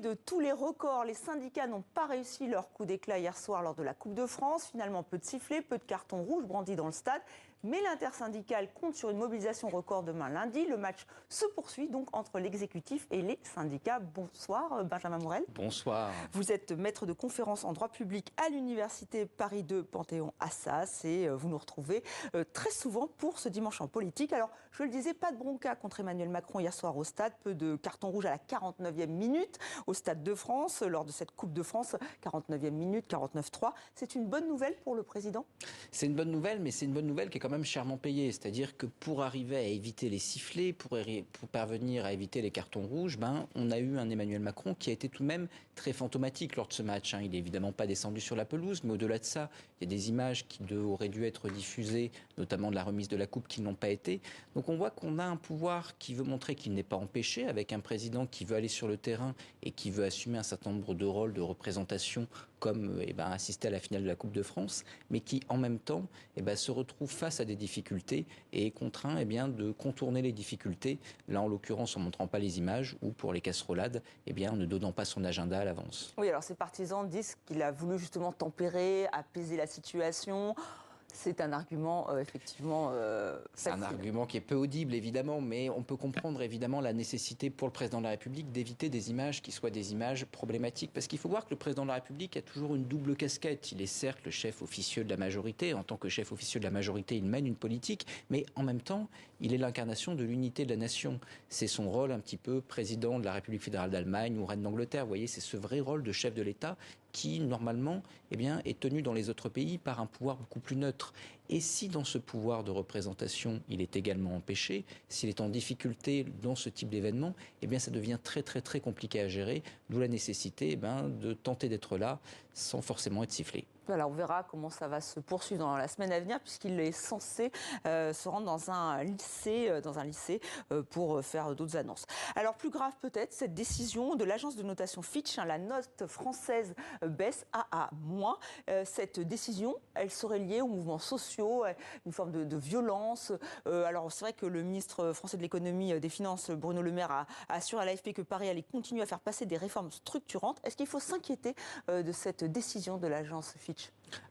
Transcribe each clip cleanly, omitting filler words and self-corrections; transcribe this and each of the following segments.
parler de tous les records. Les syndicats n'ont pas réussi leur coup d'éclat hier soir lors de la Coupe de France. Finalement, peu de sifflets, peu de cartons rouges brandis dans le stade. Mais l'intersyndicale compte sur une mobilisation record demain lundi. Le match se poursuit donc entre l'exécutif et les syndicats. Bonsoir Benjamin Morel. Bonsoir. Vous êtes maître de conférence en droit public à l'université Paris 2 Panthéon-Assas et vous nous retrouvez très souvent pour ce dimanche en politique. Alors, je le disais, pas de bronca contre Emmanuel Macron hier soir au stade. Peu de cartons rouges à la 49e minute au Stade de France lors de cette Coupe de France. 49e minute, 49-3. C'est une bonne nouvelle pour le président ? C'est une bonne nouvelle, mais c'est une bonne nouvelle qui est quand même chèrement payée. C'est-à-dire que pour arriver à éviter les sifflets, pour parvenir à éviter les cartons rouges, on a eu un Emmanuel Macron qui a été tout de même très fantomatique lors de ce match. Il n'est évidemment pas descendu sur la pelouse, mais au-delà de ça, il y a des images qui auraient dû être diffusées, notamment de la remise de la coupe, qui n'ont pas été. Donc on voit qu'on a un pouvoir qui veut montrer qu'il n'est pas empêché, avec un président qui veut aller sur le terrain et qui veut assumer un certain nombre de rôles de représentation, comme assister à la finale de la Coupe de France, mais qui en même temps se retrouve face à des difficultés et est contraint de contourner les difficultés, là en l'occurrence en ne montrant pas les images ou pour les casserolades, en ne donnant pas son agenda à l'avance. Oui, alors ses partisans disent qu'il a voulu justement tempérer, apaiser la situation. C'est un argument effectivement c'est un argument qui est peu audible évidemment, mais on peut comprendre évidemment la nécessité pour le président de la République d'éviter des images qui soient des images problématiques. Parce qu'il faut voir que le président de la République a toujours une double casquette. Il est certes le chef officieux de la majorité. En tant que chef officieux de la majorité, il mène une politique, mais en même temps, il est l'incarnation de l'unité de la nation. C'est son rôle un petit peu président de la République fédérale d'Allemagne ou reine d'Angleterre. Vous voyez, c'est ce vrai rôle de chef de l'État qui, normalement, est tenu dans les autres pays par un pouvoir beaucoup plus neutre. Et si dans ce pouvoir de représentation, il est également empêché, s'il est en difficulté dans ce type d'événement, ça devient très très très compliqué à gérer, d'où la nécessité de tenter d'être là sans forcément être sifflé. Alors on verra comment ça va se poursuivre dans la semaine à venir puisqu'il est censé se rendre dans un lycée pour faire d'autres annonces. Alors plus grave peut-être cette décision de l'agence de notation Fitch, la note française baisse à A-. Cette décision, elle serait liée aux mouvements sociaux, une forme de violence. Alors c'est vrai que le ministre français de l'économie et des finances, Bruno Le Maire, a assuré à l'AFP que Paris allait continuer à faire passer des réformes structurantes. Est-ce qu'il faut s'inquiéter de cette décision de l'agence Fitch ?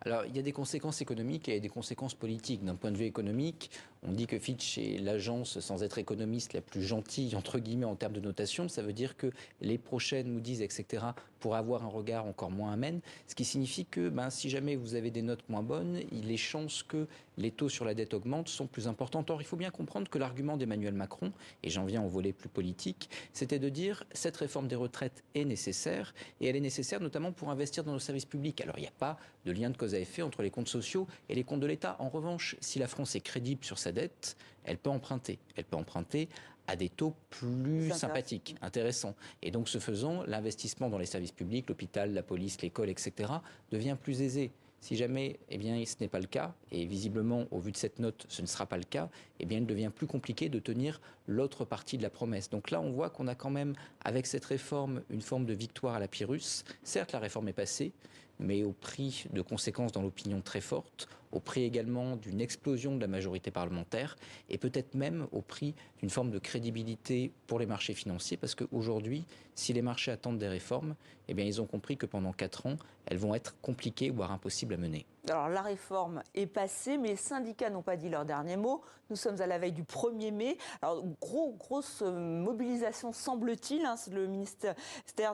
Alors, il y a des conséquences économiques et des conséquences politiques. D'un point de vue économique, on dit que Fitch est l'agence, sans être économiste, la plus gentille, entre guillemets, en termes de notation. Ça veut dire que les prochaines Moody's, etc., pourraient avoir un regard encore moins amène. Ce qui signifie que si jamais vous avez des notes moins bonnes, les chances que les taux sur la dette augmentent sont plus importantes. Or, il faut bien comprendre que l'argument d'Emmanuel Macron, et j'en viens au volet plus politique, c'était de dire cette réforme des retraites est nécessaire, et elle est nécessaire notamment pour investir dans nos services publics. Alors, il n'y a pas de lien de cause à effet entre les comptes sociaux et les comptes de l'État. En revanche, si la France est crédible sur sa dette, elle peut emprunter. Elle peut emprunter à des taux plus sympathiques, intéressants. Et donc, ce faisant, l'investissement dans les services publics, l'hôpital, la police, l'école, etc., devient plus aisé. Si jamais ce n'est pas le cas, et visiblement, au vu de cette note, ce ne sera pas le cas, il devient plus compliqué de tenir l'autre partie de la promesse. Donc là, on voit qu'on a quand même, avec cette réforme, une forme de victoire à la Pyrrhus. Certes, la réforme est passée, mais au prix de conséquences dans l'opinion très fortes, au prix également d'une explosion de la majorité parlementaire, et peut-être même au prix d'une forme de crédibilité pour les marchés financiers, parce qu'aujourd'hui, si les marchés attendent des réformes, ils ont compris que pendant 4 ans, elles vont être compliquées, voire impossibles à mener. Alors la réforme est passée, mais les syndicats n'ont pas dit leur dernier mot. Nous sommes à la veille du 1er mai. Alors grosse mobilisation semble-t-il. Le ministère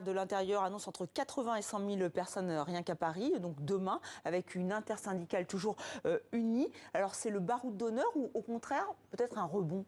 de l'Intérieur annonce entre 80 et 100 000 personnes rien qu'à Paris, donc demain, avec une intersyndicale toujours unie. Alors c'est le baroud d'honneur ou au contraire peut-être un rebond ?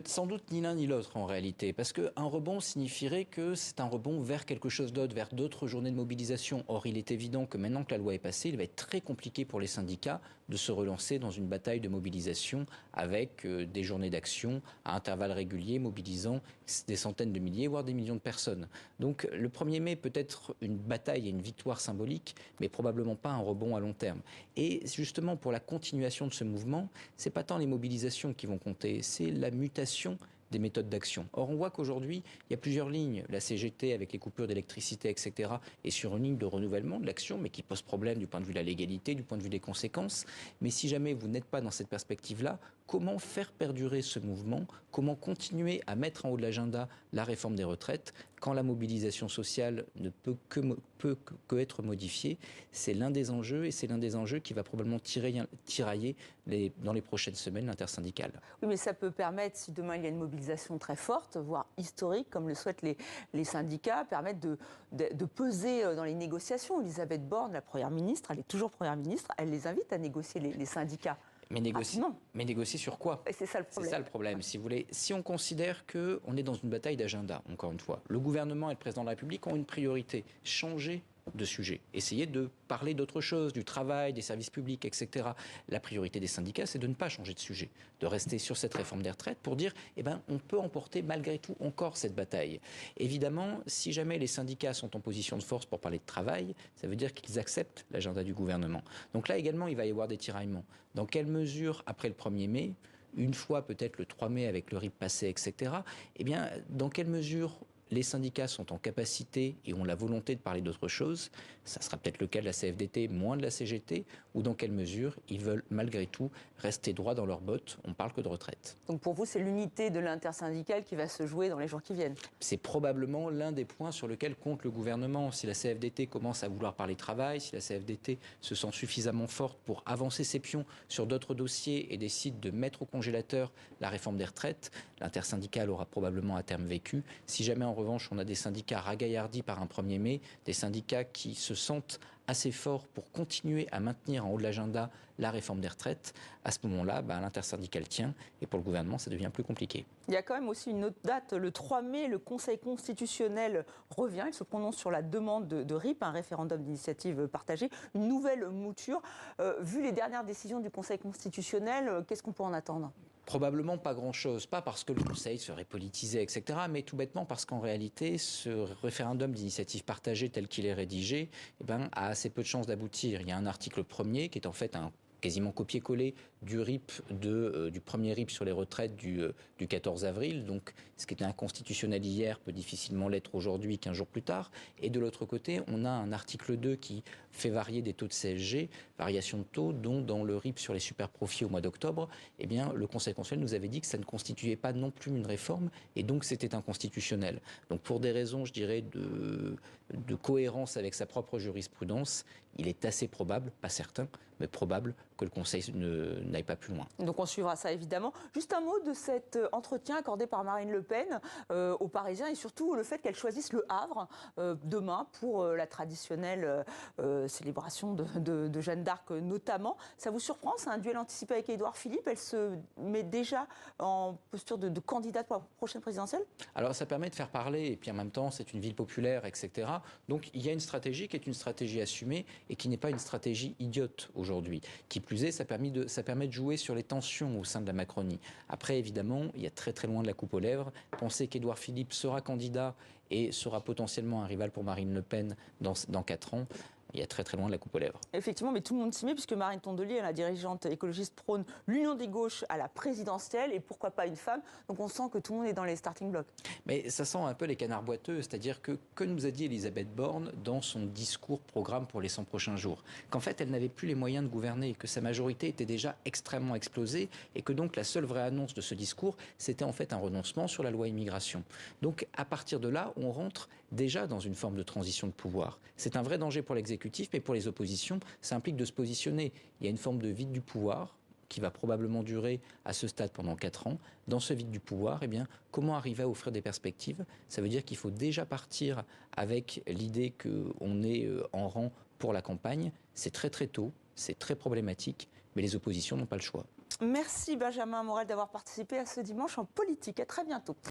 Sans doute ni l'un ni l'autre en réalité, parce qu'un rebond signifierait que c'est un rebond vers quelque chose d'autre, vers d'autres journées de mobilisation. Or, il est évident que maintenant que la loi est passée, il va être très compliqué pour les syndicats de se relancer dans une bataille de mobilisation avec des journées d'action à intervalles réguliers, mobilisant des centaines de milliers, voire des millions de personnes. Donc, le 1er mai peut être une bataille et une victoire symbolique, mais probablement pas un rebond à long terme. Et justement, pour la continuation de ce mouvement, c'est pas tant les mobilisations qui vont compter, c'est la mutation des méthodes d'action. Or, on voit qu'aujourd'hui, il y a plusieurs lignes. La CGT, avec les coupures d'électricité, etc., est sur une ligne de renouvellement de l'action, mais qui pose problème du point de vue de la légalité, du point de vue des conséquences. Mais si jamais vous n'êtes pas dans cette perspective-là, comment faire perdurer ce mouvement, comment continuer à mettre en haut de l'agenda la réforme des retraites quand la mobilisation sociale ne peut que être modifiée. C'est l'un des enjeux et c'est l'un des enjeux qui va probablement tirailler dans les prochaines semaines l'intersyndicale. Oui, mais ça peut permettre, si demain il y a une mobilisation très forte, voire historique, comme le souhaitent les syndicats, permettre de peser dans les négociations. Elisabeth Borne, la Première ministre, elle est toujours Première ministre, elle les invite à négocier les syndicats. Mais négocier sur quoi? Et c'est ça le problème. C'est ça le problème, si vous voulez. Si on considère qu'on est dans une bataille d'agenda, encore une fois, le gouvernement et le président de la République ont une priorité, changer de sujet, essayer de parler d'autre chose, du travail, des services publics, etc. La priorité des syndicats, c'est de ne pas changer de sujet, de rester sur cette réforme des retraites pour dire, on peut emporter malgré tout encore cette bataille. Évidemment, si jamais les syndicats sont en position de force pour parler de travail, ça veut dire qu'ils acceptent l'agenda du gouvernement. Donc là également, il va y avoir des tiraillements. Dans quelle mesure, après le 1er mai, une fois peut-être le 3 mai avec le RIP passé, etc., dans quelle mesure les syndicats sont en capacité et ont la volonté de parler d'autre chose, ça sera peut-être le cas de la CFDT, moins de la CGT, ou dans quelle mesure ils veulent malgré tout rester droit dans leurs bottes, on parle que de retraite. Donc pour vous, c'est l'unité de l'intersyndicale qui va se jouer dans les jours qui viennent? C'est probablement l'un des points sur lesquels compte le gouvernement. Si la CFDT commence à vouloir parler travail, si la CFDT se sent suffisamment forte pour avancer ses pions sur d'autres dossiers et décide de mettre au congélateur la réforme des retraites, l'intersyndicale aura probablement à terme vécu. Si jamais en revanche on a des syndicats ragaillardis par un 1er mai, des syndicats qui se sentent assez forts pour continuer à maintenir en haut de l'agenda la réforme des retraites, à ce moment-là, l'intersyndicale tient et pour le gouvernement, ça devient plus compliqué. Il y a quand même aussi une autre date, le 3 mai, le Conseil constitutionnel revient, il se prononce sur la demande de RIP, un référendum d'initiative partagée, une nouvelle mouture. Vu les dernières décisions du Conseil constitutionnel, qu'est-ce qu'on peut en attendre ? Probablement pas grand-chose, pas parce que le Conseil serait politisé, etc., mais tout bêtement parce qu'en réalité, ce référendum d'initiative partagée tel qu'il est rédigé a assez peu de chances d'aboutir. Il y a un article 1er qui est en fait un quasiment copier-coller du RIP du premier RIP sur les retraites du 14 avril. Donc, ce qui était inconstitutionnel hier peut difficilement l'être aujourd'hui, 15 jours plus tard. Et de l'autre côté, on a un article 2 qui fait varier des taux de CSG, variation de taux, dont dans le RIP sur les super-profits au mois d'octobre, le Conseil constitutionnel nous avait dit que ça ne constituait pas non plus une réforme et donc c'était inconstitutionnel. Donc, pour des raisons, je dirais, de cohérence avec sa propre jurisprudence, il est assez probable, pas certain, mais probable que le Conseil n'aille pas plus loin. Donc on suivra ça évidemment. Juste un mot de cet entretien accordé par Marine Le Pen aux Parisiens et surtout le fait qu'elle choisisse Le Havre demain pour la traditionnelle célébration de Jeanne d'Arc notamment. Ça vous surprend? C'est un duel anticipé avec Édouard Philippe. Elle se met déjà en posture de candidate pour la prochaine présidentielle? Alors ça permet de faire parler et puis en même temps c'est une ville populaire, etc. Donc il y a une stratégie qui est une stratégie assumée et qui n'est pas une stratégie idiote aujourd'hui. Qui plus est, ça permet de jouer sur les tensions au sein de la Macronie. Après, évidemment, il y a très très loin de la coupe aux lèvres. Penser qu'Édouard Philippe sera candidat et sera potentiellement un rival pour Marine Le Pen dans 4 ans, il y a très très loin de la coupe aux lèvres. Effectivement, mais tout le monde s'y met puisque Marine Tondelier, la dirigeante écologiste, prône l'union des gauches à la présidentielle et pourquoi pas une femme. Donc on sent que tout le monde est dans les starting blocks. Mais ça sent un peu les canards boiteux, c'est-à-dire que nous a dit Elisabeth Borne dans son discours programme pour les 100 prochains jours, qu'en fait elle n'avait plus les moyens de gouverner, que sa majorité était déjà extrêmement explosée et que donc la seule vraie annonce de ce discours, c'était en fait un renoncement sur la loi immigration. Donc à partir de là, on rentre déjà dans une forme de transition de pouvoir. C'est un vrai danger pour l'exécutif, mais pour les oppositions, ça implique de se positionner. Il y a une forme de vide du pouvoir qui va probablement durer à ce stade pendant 4 ans. Dans ce vide du pouvoir, comment arriver à offrir des perspectives? Ça veut dire qu'il faut déjà partir avec l'idée qu'on est en rang pour la campagne. C'est très très tôt, c'est très problématique, mais les oppositions n'ont pas le choix. Merci Benjamin Morel d'avoir participé à ce dimanche en politique. À très bientôt.